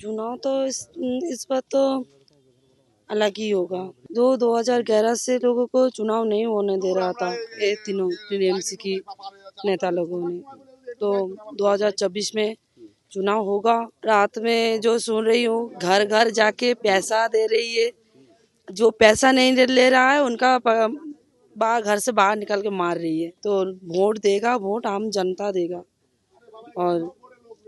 चुनाव तो इस बार तो अलग ही होगा। 2011 से लोगों को चुनाव नहीं होने दे रहा था ये तीनों टीएमसी की नेता लोगों ने। तो 2024 में चुनाव होगा। रात में जो सुन रही हूँ घर घर जाके पैसा दे रही है। जो पैसा नहीं ले रहा है उनका घर से बाहर निकल के मार रही है। तो वोट देगा, वोट आम जनता देगा और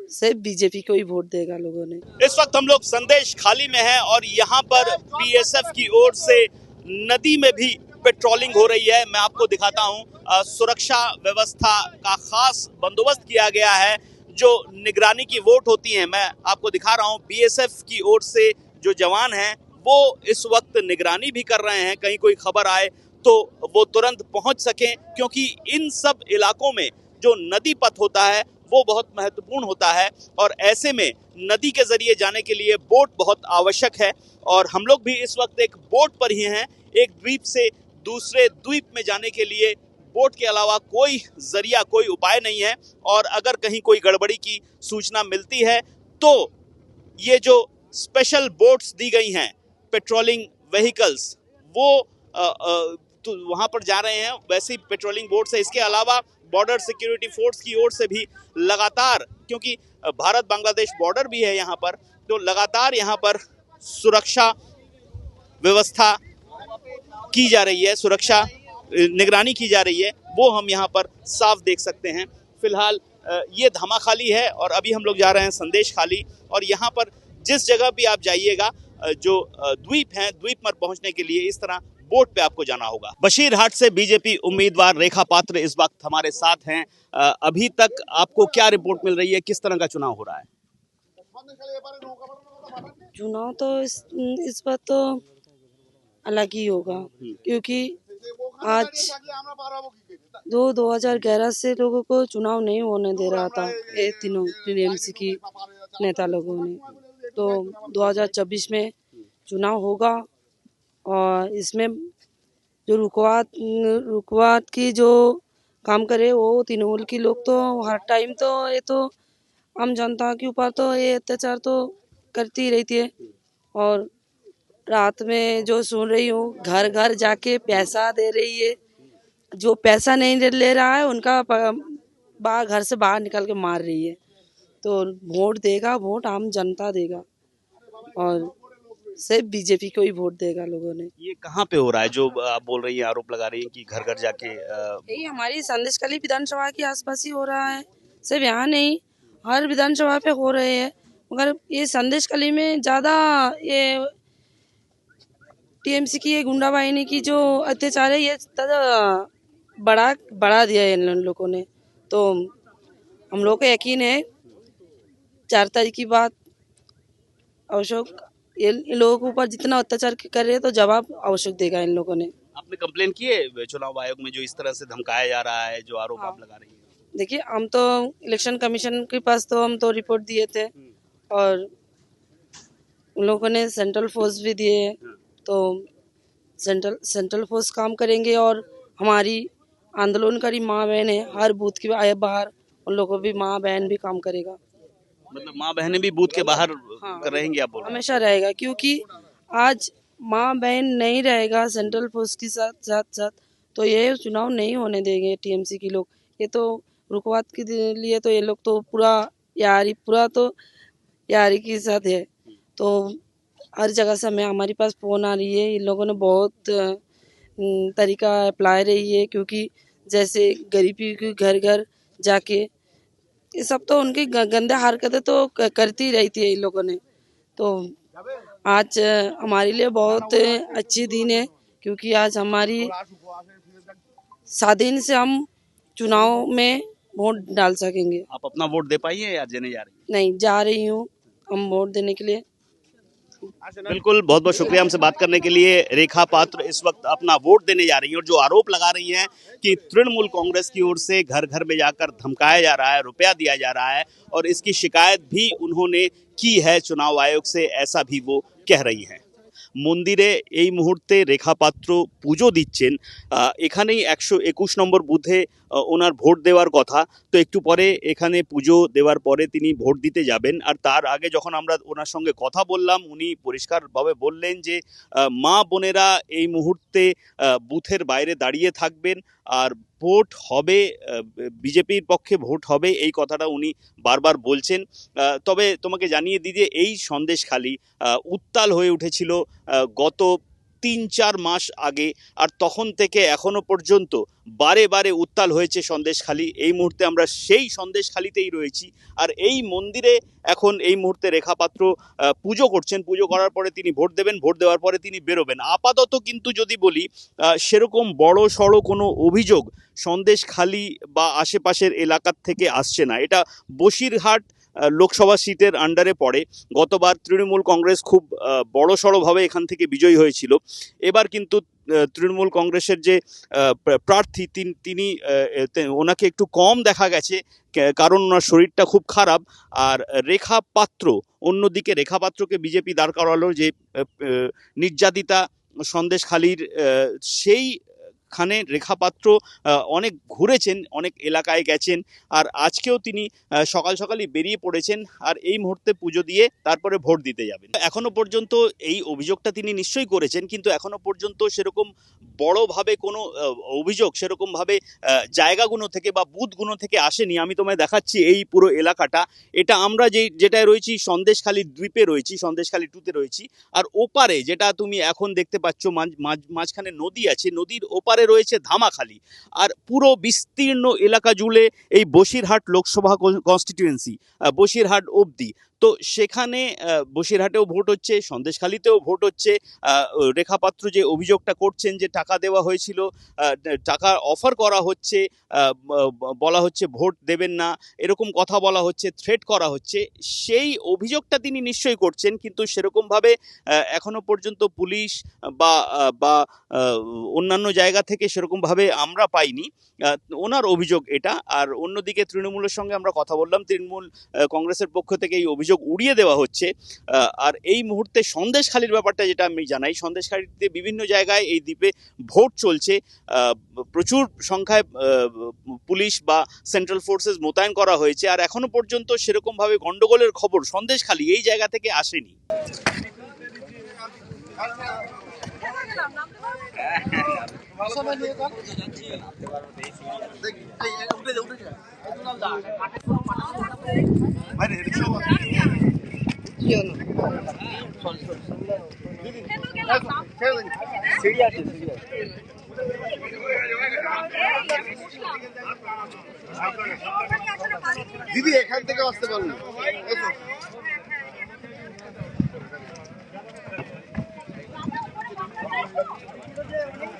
सिर्फ बीजेपी को ही वोट देगा लोगों ने। इस वक्त हम लोग संदेश खाली में हैं और यहाँ पर बीएसएफ की ओर से नदी में भी पेट्रोलिंग हो रही है। मैं आपको दिखाता हूँ, सुरक्षा व्यवस्था का खास बंदोबस्त किया गया है। जो निगरानी की वोट होती है, मैं आपको दिखा रहा हूँ, बीएसएफ की ओर से जो जवान हैं वो इस वक्त निगरानी भी कर रहे हैं। कहीं कोई खबर आए तो वो तुरंत पहुंच सकें, क्योंकि इन सब इलाकों में जो नदी पथ होता है वो बहुत महत्वपूर्ण होता है और ऐसे में नदी के जरिए जाने के लिए बोट बहुत आवश्यक है। और हम लोग भी इस वक्त एक बोट पर ही हैं। एक द्वीप से दूसरे द्वीप में जाने के लिए बोट के अलावा कोई जरिया, कोई उपाय नहीं है। और अगर कहीं कोई गड़बड़ी की सूचना मिलती है तो ये जो स्पेशल बोट्स दी गई हैं, पेट्रोलिंग व्हीकल्स, वो तो वहां पर जा रहे हैं। वैसे ही पेट्रोलिंग बोट्स है। इसके अलावा बॉर्डर सिक्योरिटी फोर्स की ओर से भी लगातार, क्योंकि भारत बांग्लादेश बॉर्डर भी है यहाँ पर, तो लगातार यहाँ पर सुरक्षा व्यवस्था की जा रही है, सुरक्षा निगरानी की जा रही है। वो हम यहाँ पर साफ देख सकते हैं। फिलहाल ये धामा खाली है और अभी हम लोग जा रहे हैं संदेश खाली। और यहाँ पर जिस जगह भी आप जाइएगा, जो द्वीप हैं, द्वीप पर पहुंचने के लिए इस तरह बोट पे आपको जाना होगा। बशीरहाट से बीजेपी उम्मीदवार रेखा पात्र इस वक्त हमारे साथ हैं। अभी तक आपको क्या रिपोर्ट मिल रही है, किस तरह का चुनाव हो रहा है? चुनाव तो इस बार तो अलग ही होगा, क्योंकि आज 2011 से लोगों को चुनाव नहीं होने दे रहा था ये तीनों टीएमसी की नेता लोगों ने। तो 2024 में चुनाव होगा और इसमें जो रुकवात की जो काम करे वो तृणमूल की लोग तो हर टाइम तो ये तो आम जनता के ऊपर तो ये अत्याचार तो करती ही रहती है। और रात में जो सुन रही हूँ घर घर जाके पैसा दे रही है। जो पैसा नहीं ले रहा है उनका घर से बाहर निकल के मार रही है। तो वोट देगा, वोट आम जनता देगा और सिर्फ बीजेपी को ही वोट देगा लोगों ने। ये कहाँ पे हो रहा है जो आप बोल रही हैं, आरोप लगा रही हैं कि घर घर जाके? यही हमारी संदेशखाली विधानसभा के आसपास ही हो रहा है। सिर्फ यहाँ नहीं, हर विधानसभा पे हो रहे हैं। मगर ये संदेशखाली में ज्यादा ये टीएमसी की ये गुंडा बाहिनी की जो अत्याचार है ये बढ़ा दिया है इन लोगों ने। तो हम लोग को यकीन है 4 तारीख की बात अशोक इन लोगों के ऊपर जितना अत्याचार कर रहे हैं तो जवाब अशोक देगा इन लोगों ने। आपने कंप्लेन की है चुनाव आयोग में जो इस तरह से धमकाया जा रहा है, जो आरोप आप लगा रही हैं? देखिए, हम तो इलेक्शन कमीशन के पास तो हम तो रिपोर्ट दिए थे और उन लोगों ने सेंट्रल फोर्स भी दिए। तो सेंट्रल फोर्स काम करेंगे और हमारी आंदोलनकारी माँ बहन है हर बूथ के आए बाहर, उन लोगों भी माँ बहन भी काम करेगा। मतलब माँ बहनें भी बूथ के बाहर रहेंगी आप बोल रहे हैं? हमेशा रहेगा, क्योंकि आज माँ बहन नहीं रहेगा सेंट्रल फोर्स के साथ साथ साथ तो ये चुनाव नहीं होने देंगे टीएमसी के लोग। ये तो रुकवात के लिए तो ये लोग तो पूरा यारी के साथ है। तो हर जगह से हमें हमारे पास फोन आ रही है, इन लोगों ने बहुत तरीका अप्लाई रही है, क्योंकि जैसे गरीबी के घर घर जाके ये सब तो उनकी गंदे हरकतें तो करती रहती है इन लोगों ने। तो आज हमारे लिए बहुत अच्छी दिन है, क्योंकि आज हमारी स्वाधीन से हम चुनाव में वोट डाल सकेंगे। आप अपना वोट दे पाई है या देने जा रही हैं? नहीं, जा रही हूँ हम वोट देने के लिए। बिल्कुल, बहुत बहुत शुक्रिया हमसे बात करने के लिए। रेखा पात्र इस वक्त अपना वोट देने जा रही हैं और जो आरोप लगा रही हैं कि तृणमूल कांग्रेस की ओर से घर घर में जाकर धमकाया जा रहा है, रुपया दिया जा रहा है और इसकी शिकायत भी उन्होंने की है चुनाव आयोग से, ऐसा भी वो कह रही हैं। মন্দিরে এই মুহূর্তে রেখা পাত্র পুজো দিচ্ছেন। এখানেই 121 নম্বর বুথে ওনার ভোট দেওয়ার কথা। তো একটু পরে এখানে পুজো দেওয়ার পরে তিনি ভোট দিতে যাবেন। আর তার আগে যখন আমরা ওনার সঙ্গে কথা বললাম, উনি পরিষ্কারভাবে বললেন যে মা বোনেরা এই মুহূর্তে বুথের বাইরে দাঁড়িয়ে থাকবেন, আর ভোট হবে, বিজেপির পক্ষে ভোট হবে, এই কথাটা উনি বারবার বলছেন। তবে তোমাকে জানিয়ে দিই যে এই সন্দেশখালি উত্তাল হয়ে উঠেছিল গত 3-4 মাস আগে, আর তখন থেকে এখনো পর্যন্ত বারে বারে উত্তাল হয়েছে সন্দেশখালি। এই মুহূর্তে আমরা সেই সন্দেশখালিতেই রয়েছি, আর এই মন্দিরে এখন এই মুহূর্তে রেখা পাত্র পুজো করছেন। পুজো করার পরে তিনি ভোট দেবেন, ভোট দেওয়ার পরে তিনি বেরোবেন। আপাতত কিন্তু যদি বলি, সেরকম বড় সড়ো কোনো অভিযোগ সন্দেশখালি বা আশেপাশের এলাকার থেকে আসছে না। এটা বসিরহাট লোকসভা সিটের আন্ডারে পড়ে। গতবার তৃণমূল কংগ্রেস খুব বড়সড়ভাবে এখান থেকে বিজয়ী হয়েছিল। এবার কিন্তু তৃণমূল কংগ্রেসের যে প্রার্থী তিনি ওনাকে একটু কম দেখা গেছে, কারণ ওনার শরীরটা খুব খারাপ। আর রেখা পাত্র, অন্যদিকে রেখা পাত্রকে বিজেপি দাঁড় করালো যে নির্যাতিতা সন্দেশখালির, সেইখানে রেখা পাত্র অনেক ঘুরেছেন, অনেক এলাকায় গেছেন, আর আজকেও তিনি সকাল সকালই বেরিয়ে পড়েছেন, আর এই মুহূর্তে পুজো দিয়ে তারপরে ভোট দিতে যাবেন। এখনো পর্যন্ত এই অভিযোগটা তিনি নিশ্চয়ই করেছেন, কিন্তু এখনো পর্যন্ত সেরকম বড়ভাবে কোনো অভিযোগ সেরকমভাবে জায়গাগুলো থেকে বা বুথগুলো থেকে আসেনি। আমি তোমায় দেখাচ্ছি এই পুরো এলাকাটা। এটা আমরা যেটায় রয়েছি সন্দেশখালির দ্বীপে রয়েছি, সন্দেশখালি 2-তে রয়েছি। আর ওপারে যেটা তুমি এখন দেখতে পাচ্ছ, মাঝখানে নদী আছে, নদীর ওপারে রয়েছে ধামাখালি। আর পুরো বিস্তীর্ণ এলাকা জুড়ে এই বসিরহাট লোকসভা কনস্টিটিউয়েন্সি, বসিরহাট অবধি। তো সেখানে বসিরহাটেও ভোট হচ্ছে, সন্দেশখালিতেও ভোট হচ্ছে। রেখা পাত্র যে অভিযোগটা করছেন যে টাকা দেওয়া হয়েছিল, টাকা অফার করা হচ্ছে, বলা হচ্ছে ভোট দেবেন না, এরকম কথা বলা হচ্ছে, থ্রেট করা হচ্ছে, সেই অভিযোগটা তিনি নিশ্চয়ই করছেন। কিন্তু সেরকমভাবে এখনো পর্যন্ত পুলিশ বা অন্যান্য জায়গা থেকে সেরকমভাবে আমরা পাইনি। ওনার অভিযোগ এটা। আর অন্যদিকে তৃণমূলের সঙ্গে আমরা কথা বললাম, তৃণমূল কংগ্রেসের পক্ষ থেকে এই অভিযোগ উড়িয়ে দেওয়া হচ্ছে। আর এই মুহূর্তে সন্দেশখালির ব্যাপারটা যেটা আমি জানাই, সন্দেশখালিতে বিভিন্ন জায়গায় এই দ্বীপে ভোট চলছে। প্রচুর সংখ্যায় পুলিশ বা সেন্ট্রাল ফোর্সেস মোতায়েন করা হয়েছে, আর এখনো পর্যন্ত সেরকমভাবে গন্ডগোলের খবর সন্দেশখালি এই জায়গা থেকে আসেনি। দিদি এখান থেকে আসতে পারবেন।